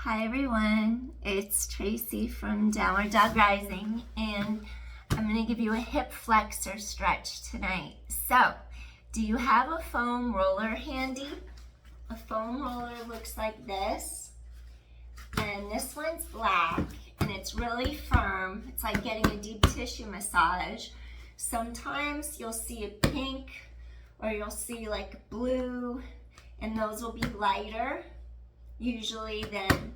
Hi everyone, it's Traci from Downward Dog Rising, and I'm going to give you a hip flexor stretch tonight. So, do you have a foam roller handy? A foam roller looks like this, and this one's black, and it's really firm. It's like getting a deep tissue massage. Sometimes you'll see a pink, or you'll see like blue, and those will be lighter usually than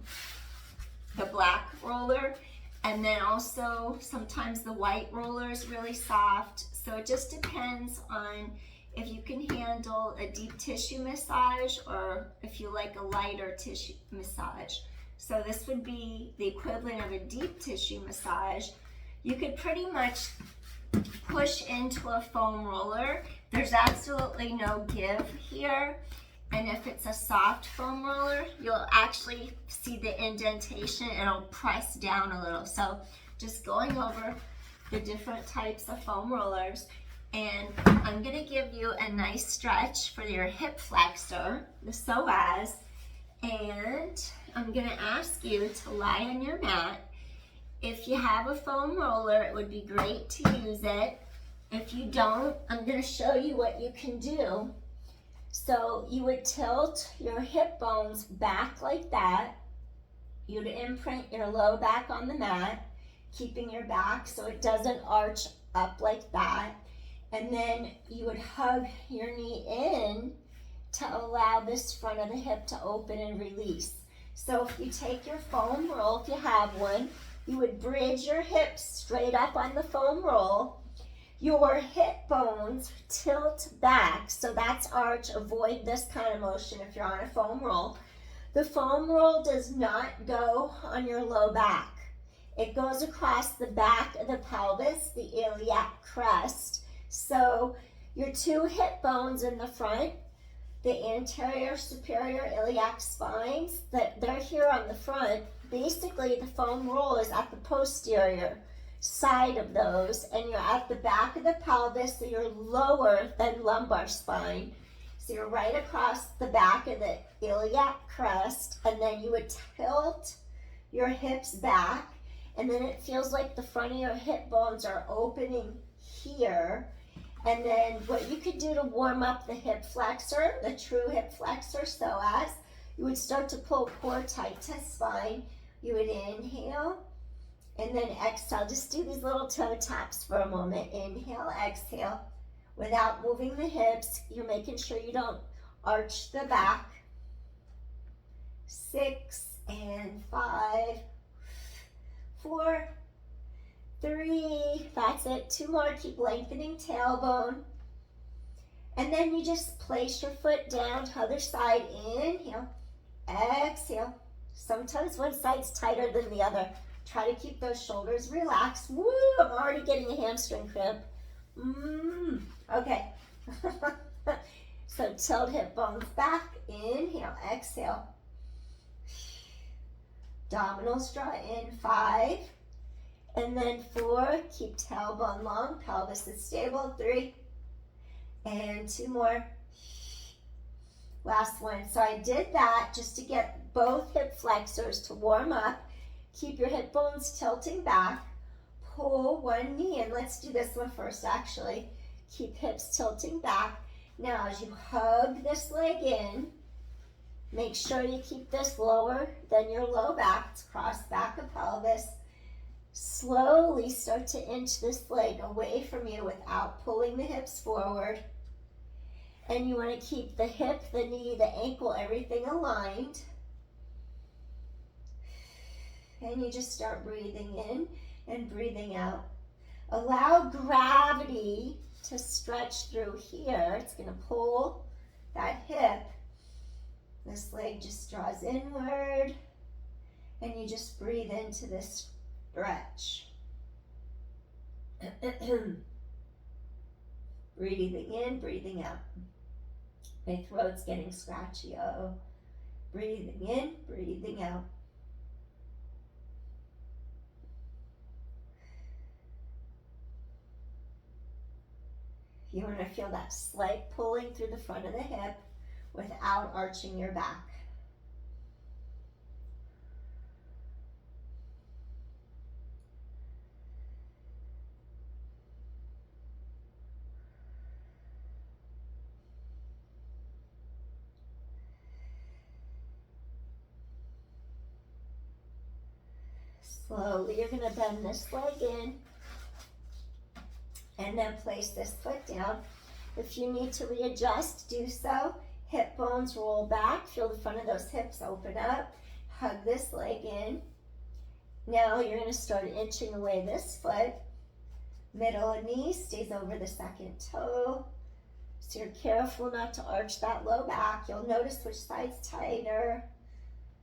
the black roller, and then also sometimes the white roller is really soft. So it just depends on if you can handle a deep tissue massage or if you like a lighter tissue massage. So this would be the equivalent of a deep tissue massage. You could pretty much push into a foam roller. There's absolutely no give here. And if it's a soft foam roller, you'll actually see the indentation. It'll press down a little. So just going over the different types of foam rollers. And I'm going to give you a nice stretch for your hip flexor, the psoas. And I'm going to ask you to lie on your mat. If you have a foam roller, it would be great to use it. If you don't, I'm going to show you what you can do. So you would tilt your hip bones back like that. You'd imprint your low back on the mat, keeping your back so it doesn't arch up like that. And then you would hug your knee in to allow this front of the hip to open and release. So if you take your foam roll, if you have one, you would bridge your hips straight up on the foam roll. Your hip bones tilt back, so that's arch. Avoid this kind of motion if you're on a foam roll. The foam roll does not go on your low back. It goes across the back of the pelvis, the iliac crest. So your two hip bones in the front, the anterior superior iliac spines, they're here on the front. Basically, the foam roll is at the posterior side of those, and you're at the back of the pelvis, so you're lower than lumbar spine. So you're right across the back of the iliac crest, and then you would tilt your hips back, and then it feels like the front of your hip bones are opening here. And then what you could do to warm up the hip flexor, the true hip flexor, psoas, you would start to pull core tight to spine. You would inhale, and then exhale. Just do these little toe taps for a moment. Inhale, exhale. Without moving the hips, you're making sure you don't arch the back. 6 and 5, 4, 3, that's it. 2 more, keep lengthening tailbone. And then you just place your foot down, other side, inhale, exhale. Sometimes one side's tighter than the other. Try to keep those shoulders relaxed. Woo, I'm already getting a hamstring cramp. Okay. So tilt hip bones back, inhale, exhale. Abdominals draw in, 5. And then 4, keep tailbone long, pelvis is stable, 3. And 2 more. Last one. So I did that just to get both hip flexors to warm up. Keep your hip bones tilting back. Pull one knee in. Let's do this one first, actually. Keep hips tilting back. Now, as you hug this leg in, make sure you keep this lower than your low back. It's cross back of pelvis. Slowly start to inch this leg away from you without pulling the hips forward. And you want to keep the hip, the knee, the ankle, everything aligned. And you just start breathing in and breathing out. Allow gravity to stretch through here. It's going to pull that hip. This leg just draws inward. And you just breathe into this stretch. Breathing in, breathing out. My throat's getting scratchy. Oh. Breathing in, breathing out. You want to feel that slight pulling through the front of the hip without arching your back. Slowly, you're going to bend this leg in and then place this foot down. If you need to readjust, do so. Hip bones roll back. Feel the front of those hips open up. Hug this leg in. Now you're going to start inching away this foot. Middle of knee stays over the second toe. So you're careful not to arch that low back. You'll notice which side's tighter.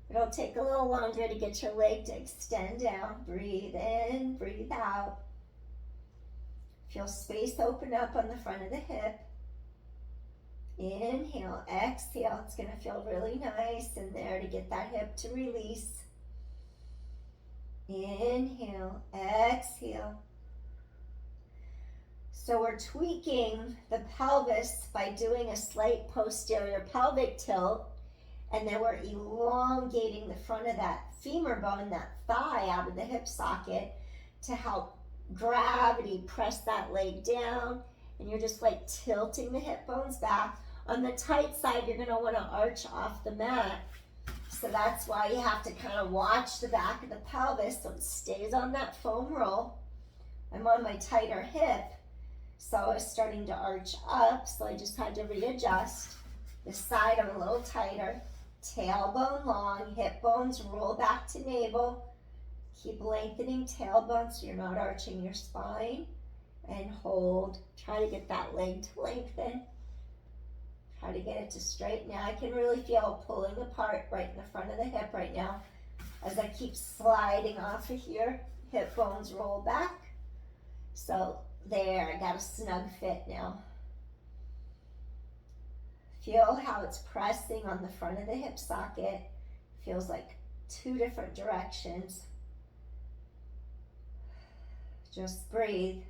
It'll take a little longer to get your leg to extend down. Breathe in, breathe out. Feel space open up on the front of the hip. Inhale, exhale. It's going to feel really nice in there to get that hip to release. Inhale, exhale. So we're tweaking the pelvis by doing a slight posterior pelvic tilt, and then we're elongating the front of that femur bone, that thigh, out of the hip socket to help gravity press that leg down, and you're just like tilting the hip bones back. On the tight side, you're going to want to arch off the mat. So that's why you have to kind of watch the back of the pelvis so it stays on that foam roll. I'm on my tighter hip, so it's starting to arch up, so I just had to readjust. This side I'm a little tighter. Tailbone long, hip bones roll back to navel. Keep lengthening tailbone so you're not arching your spine. And hold. Try to get that leg to lengthen. Try to get it to straighten. Now I can really feel pulling apart right in the front of the hip right now as I keep sliding off of here. Hip bones roll back. So there, I got a snug fit now. Feel how it's pressing on the front of the hip socket. Feels like 2 different directions. Just breathe.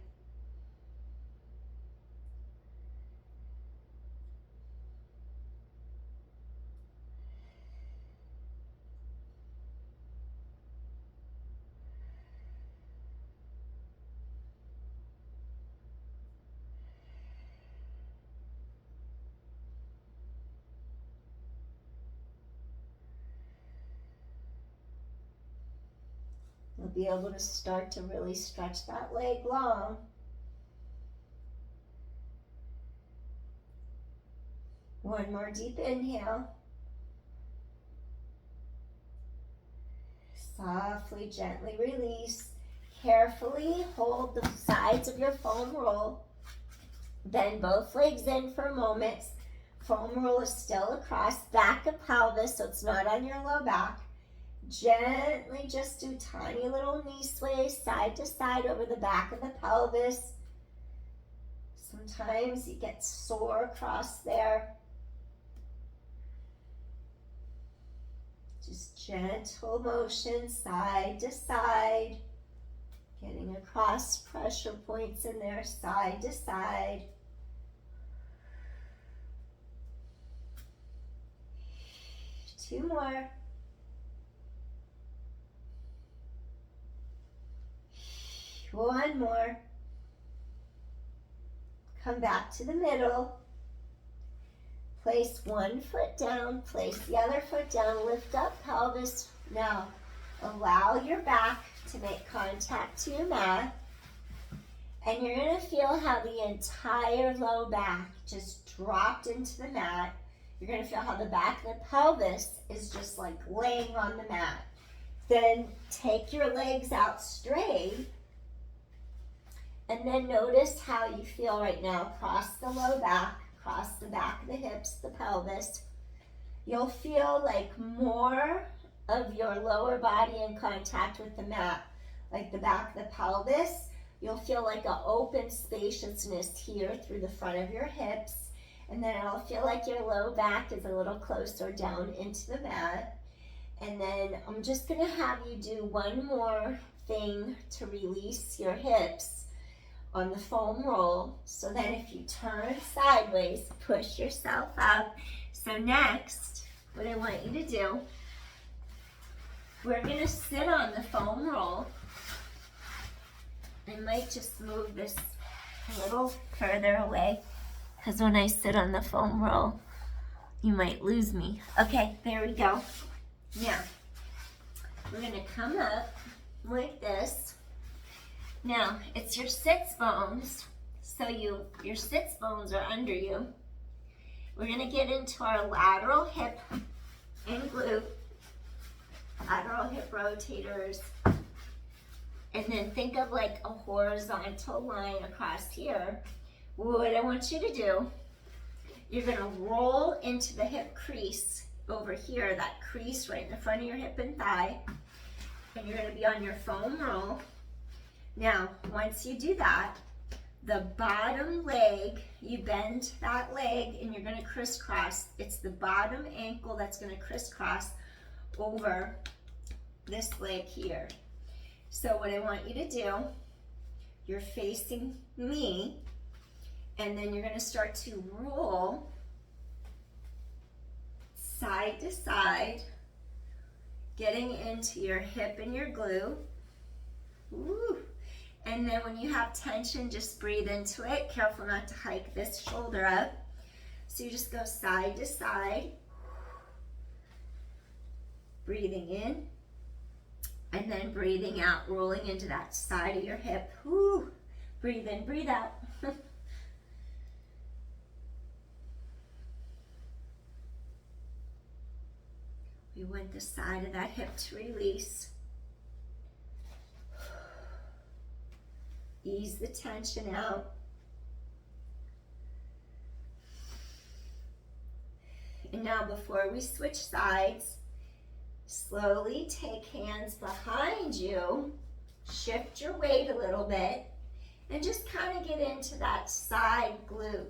You'll be able to start to really stretch that leg long. One more deep inhale. Softly, gently release. Carefully hold the sides of your foam roll. Bend both legs in for a moment. Foam roll is still across back of pelvis, so it's not on your low back. Gently just do tiny little knee sways side to side over the back of the pelvis. Sometimes you get sore across there. Just gentle motion side to side. Getting across pressure points in there side to side. Two more. One more. Come back to the middle. Place one foot down, place the other foot down, lift up pelvis. Now, allow your back to make contact to your mat. And you're going to feel how the entire low back just dropped into the mat. You're going to feel how the back of the pelvis is just like laying on the mat. Then take your legs out straight. And then notice how you feel right now across the low back, across the back of the hips, the pelvis. You'll feel like more of your lower body in contact with the mat, like the back of the pelvis. You'll feel like an open spaciousness here through the front of your hips. And then it'll feel like your low back is a little closer down into the mat. And then I'm just going to have you do one more thing to release your hips on the foam roll. So then if you turn sideways, push yourself up. So next, what I want you to do, we're going to sit on the foam roll. I might just move this a little further away, because when I sit on the foam roll, you might lose me. Okay, there we go. Now, we're going to come up, like this. Now, it's your sits bones, so your sits bones are under you. We're going to get into our lateral hip and glute, lateral hip rotators, and then think of like a horizontal line across here. What I want you to do, you're going to roll into the hip crease over here, that crease right in the front of your hip and thigh, and you're going to be on your foam roll. Now, once you do that, the bottom leg, you bend that leg and you're going to crisscross. It's the bottom ankle that's going to crisscross over this leg here. So what I want you to do, you're facing me, and then you're going to start to roll side to side, getting into your hip and your glute. Woo. And then when you have tension, just breathe into it. Careful not to hike this shoulder up. So you just go side to side, breathing in, and then breathing out, rolling into that side of your hip. Woo. Breathe in, breathe out. We want the side of that hip to release. Ease the tension out. And now before we switch sides, slowly take hands behind you, shift your weight a little bit, and just kind of get into that side glute.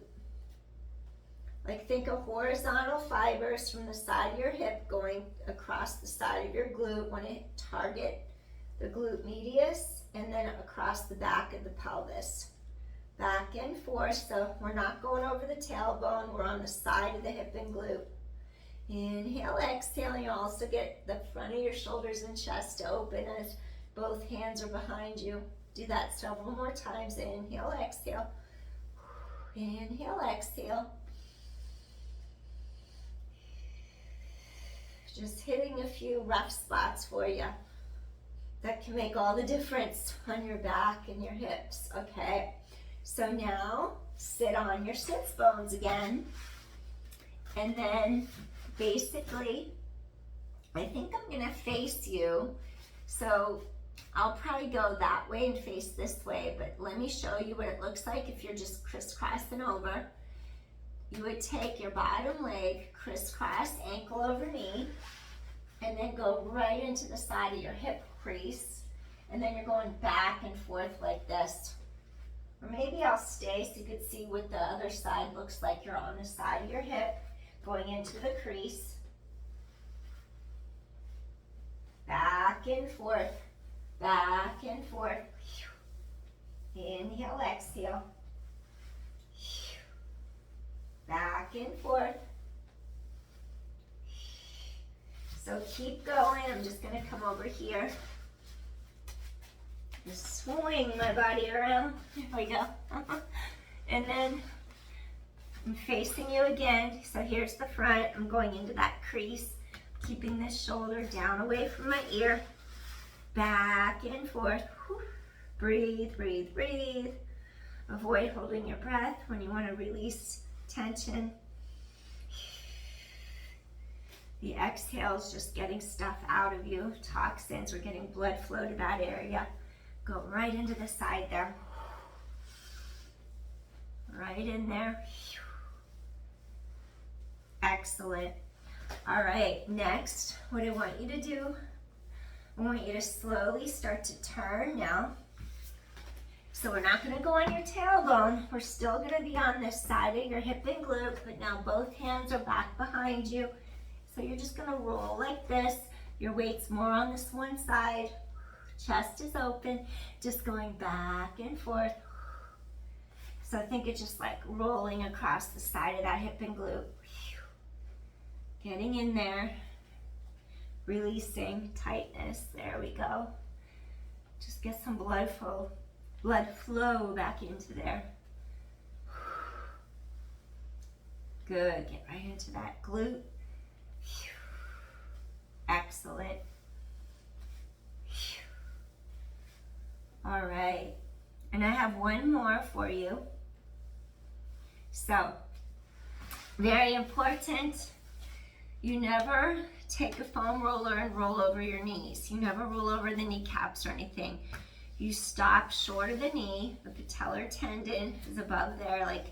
Like think of horizontal fibers from the side of your hip going across the side of your glute. Want to target the glute medius, and then across the back of the pelvis. Back and forth, so we're not going over the tailbone, we're on the side of the hip and glute. Inhale, exhale, you also get the front of your shoulders and chest to open as both hands are behind you. Do that several more times. Inhale, exhale. Inhale, exhale. Just hitting a few rough spots for you. That can make all the difference on your back and your hips, okay? So now, sit on your sits bones again. And then, basically, I think I'm gonna face you. So, I'll probably go that way and face this way, but let me show you what it looks like if you're just crisscrossing over. You would take your bottom leg, crisscross, ankle over knee, and then go right into the side of your hip crease, and then you're going back and forth like this. Or maybe I'll stay so you can see what the other side looks like. You're on the side of your hip, going into the crease. Back and forth, back and forth. Inhale, exhale. Back and forth. So keep going. I'm just going to come over here. Just swing my body around. There we go. And then I'm facing you again. So here's the front. I'm going into that crease, keeping this shoulder down away from my ear. Back and forth. Breathe, breathe, breathe. Avoid holding your breath when you want to release tension. The exhale is just getting stuff out of you. Toxins, we're getting blood flow to that area. Go right into the side there. Right in there. Excellent. All right, next, what I want you to do, I want you to slowly start to turn now. So we're not going to go on your tailbone. We're still going to be on this side of your hip and glute, but now both hands are back behind you. So you're just going to roll like this. Your weight's more on this one side. Chest is open, just going back and forth. So I think it's just like rolling across the side of that hip and glute. Getting in there, releasing tightness. There we go. Just get some blood flow back into there. Good. Get right into that glute. Excellent. And I have one more for you. So, very important, you never take a foam roller and roll over your knees. You never roll over the kneecaps or anything. You stop short of the knee. The patellar tendon is above there. Like,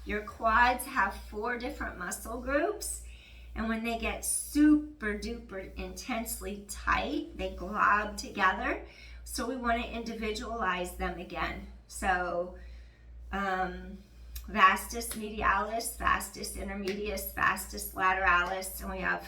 your quads have 4 different muscle groups, and when they get super duper intensely tight, they glob together. So we want to individualize them again. So vastus medialis, vastus intermedius, vastus lateralis, and we have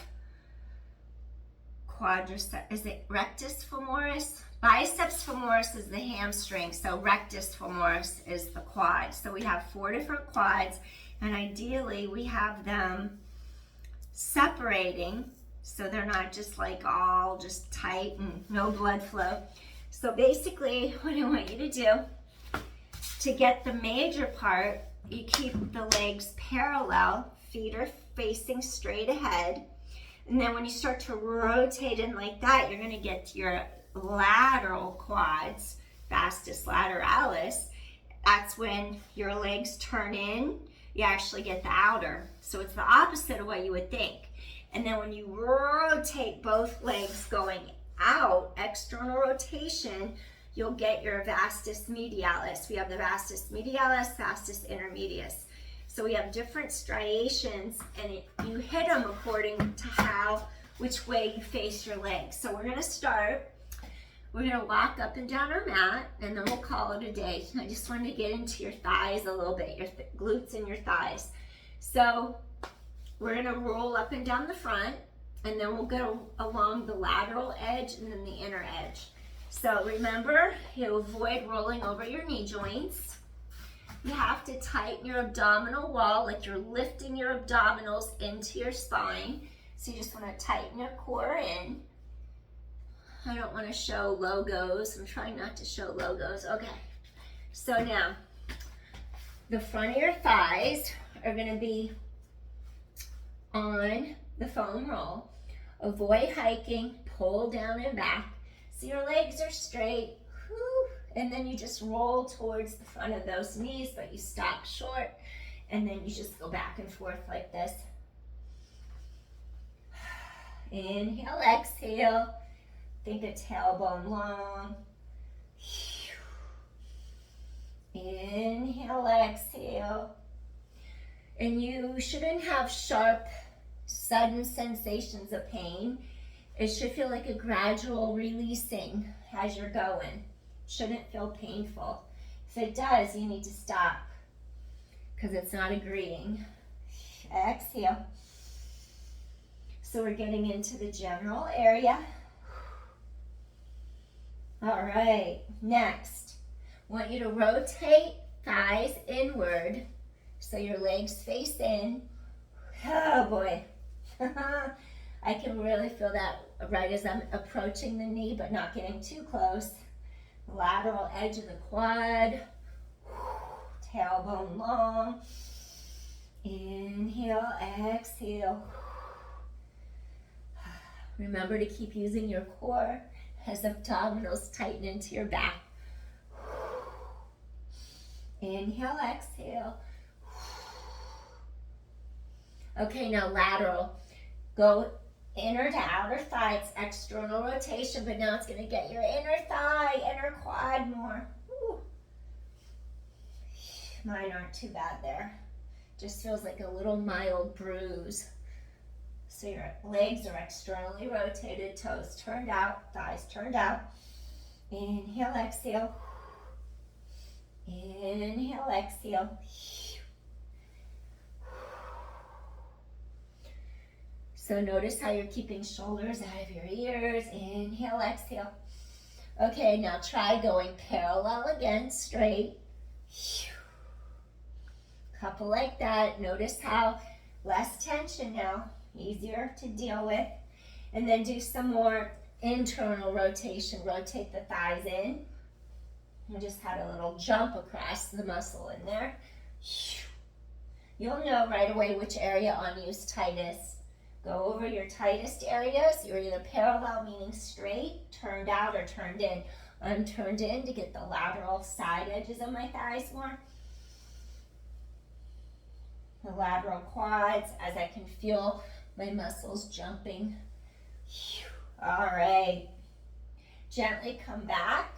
quadriceps, is it rectus femoris? Biceps femoris is the hamstring, so rectus femoris is the quad. So we have 4 different quads, and ideally we have them separating so they're not just like all just tight and no blood flow. So basically what I want you to do, to get the major part, you keep the legs parallel, feet are facing straight ahead, and then when you start to rotate in like that, you're going to get to your lateral quads, vastus lateralis. That's when your legs turn in, you actually get the outer. So it's the opposite of what you would think. And then when you rotate both legs going out, external rotation, you'll get your vastus medialis. We have the vastus medialis, vastus intermedius. So we have different striations, and you hit them according to which way you face your legs. So we're going to start. We're going to walk up and down our mat, and then we'll call it a day. I just wanted to get into your thighs a little bit, your glutes and your thighs. So we're going to roll up and down the front, and then we'll go along the lateral edge and then the inner edge. So remember, you avoid rolling over your knee joints. You have to tighten your abdominal wall, like you're lifting your abdominals into your spine. So you just want to tighten your core in. I don't want to show logos. I'm trying not to show logos. Okay. So now, the front of your thighs are going to be on the foam roll. Avoid hiking, pull down and back. So your legs are straight. Whew, and then you just roll towards the front of those knees, but you stop short, and then you just go back and forth like this. Inhale, exhale. Think a tailbone long. Inhale, exhale. And you shouldn't have sharp, sudden sensations of pain. It should feel like a gradual releasing as you're going. Shouldn't feel painful. If it does, you need to stop because it's not agreeing. Exhale. So we're getting into the general area. All right, next, I want you to rotate thighs inward so your legs face in. Oh boy. I can really feel that right as I'm approaching the knee, but not getting too close. Lateral edge of the quad. Tailbone long. Inhale, exhale. Remember to keep using your core as abdominals tighten into your back. Inhale, exhale. Okay, now lateral. Go inner to outer thigh. It's external rotation, but now it's going to get your inner thigh, inner quad more. Woo. Mine aren't too bad there. Just feels like a little mild bruise. So your legs are externally rotated, toes turned out, thighs turned out. Inhale, exhale. Inhale, exhale. So notice how you're keeping shoulders out of your ears. Inhale, exhale. Okay, now try going parallel again, straight. Couple like that. Notice how less tension now. Easier to deal with. And then do some more internal rotation. Rotate the thighs in. I just had a little jump across the muscle in there. You'll know right away which area on you is tightest. Go over your tightest areas. You're either parallel, meaning straight, turned out, or turned in. I'm turned in to get the lateral side edges of my thighs more. The lateral quads as I can feel my muscles jumping. All right. Gently come back.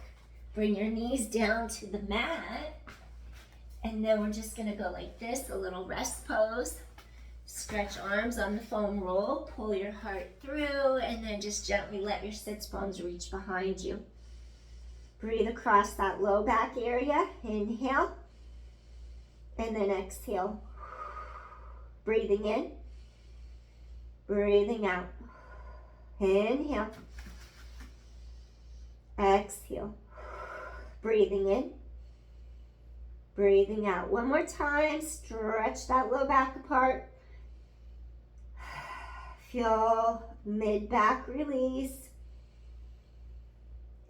Bring your knees down to the mat. And then we're just going to go like this, a little rest pose. Stretch arms on the foam roll. Pull your heart through and then just gently let your sits bones reach behind you. Breathe across that low back area. Inhale. And then exhale. Breathing in. Breathing out. Inhale. Exhale. Breathing in. Breathing out. One more time. Stretch that low back apart. Feel mid-back release.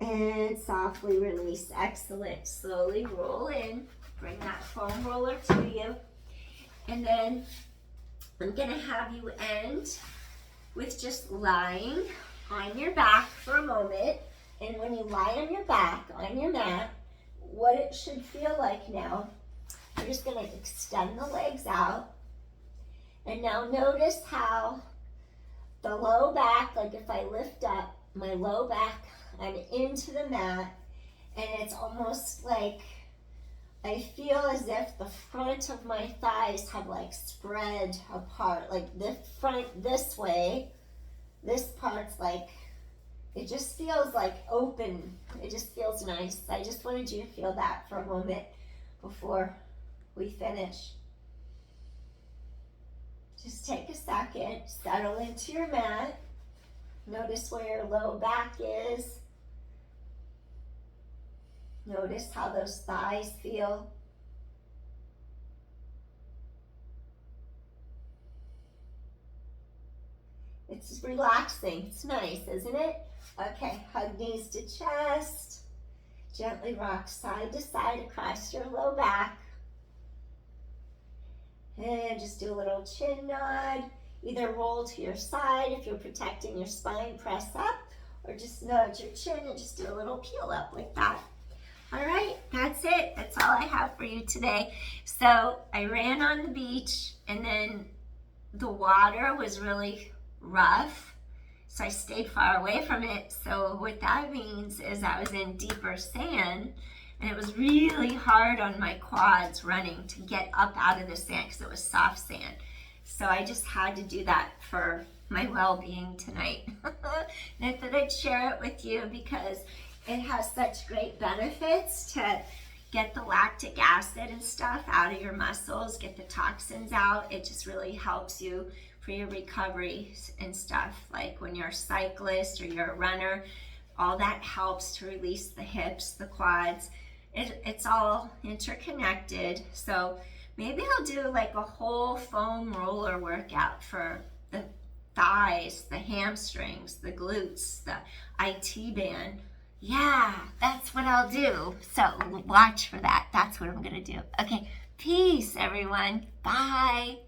And softly release. Excellent. Slowly roll in. Bring that foam roller to you. And then I'm going to have you end with just lying on your back for a moment. And when you lie on your back, on your mat, what it should feel like now, you're just going to extend the legs out. And now notice how the low back, like if I lift up my low back, I'm into the mat, and it's almost like I feel as if the front of my thighs have like spread apart, like the front this way, this part's like, it just feels like open. It just feels nice. I just wanted you to feel that for a moment before we finish. Just take a second, settle into your mat. Notice where your low back is. Notice how those thighs feel. It's relaxing. It's nice, isn't it? Okay, hug knees to chest. Gently rock side to side across your low back. And just do a little chin nod. Either roll to your side if you're protecting your spine, press up, or just nudge your chin and just do a little peel up like that. All right, that's it. That's all I have for you today. So I ran on the beach, and then the water was really rough, so I stayed far away from it. So what that means is I was in deeper sand, and it was really hard on my quads running to get up out of the sand because it was soft sand. So I just had to do that for my well-being tonight. And I thought I'd share it with you because it has such great benefits to get the lactic acid and stuff out of your muscles, get the toxins out. It just really helps you for your recovery and stuff. Like when you're a cyclist or you're a runner, all that helps to release the hips, the quads. It's all interconnected. So maybe I'll do like a whole foam roller workout for the thighs, the hamstrings, the glutes, the IT band. Yeah, that's what I'll do. So watch for that. That's what I'm going to do. Okay, peace, everyone. Bye.